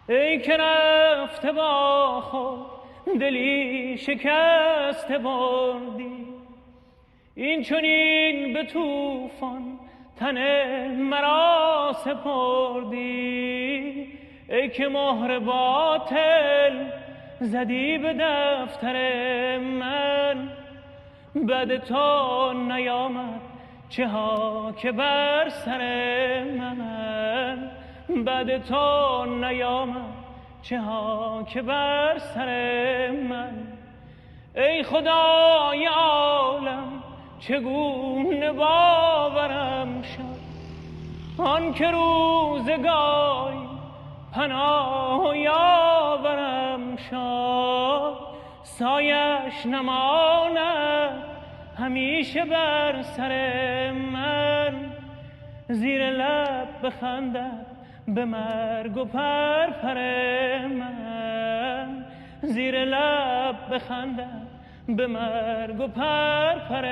ای که رفته با خود دلی شکسته بردی، این چنین به طوفان تن مرا سپردی. ای که مهر باطل زدی به دفتر من، بعد تو نیامد چه ها که بر سر من. بعد تو نیامد چه ها که بر سر من. ای خدای عالم چگونه باورم شد آن که روزگاری پناه یاورم شد. سایش نماند همیشه بر سر من، زیر لب بخندد به مرگ و پرپر من. زیر لب بخندد به مرگ و پرپر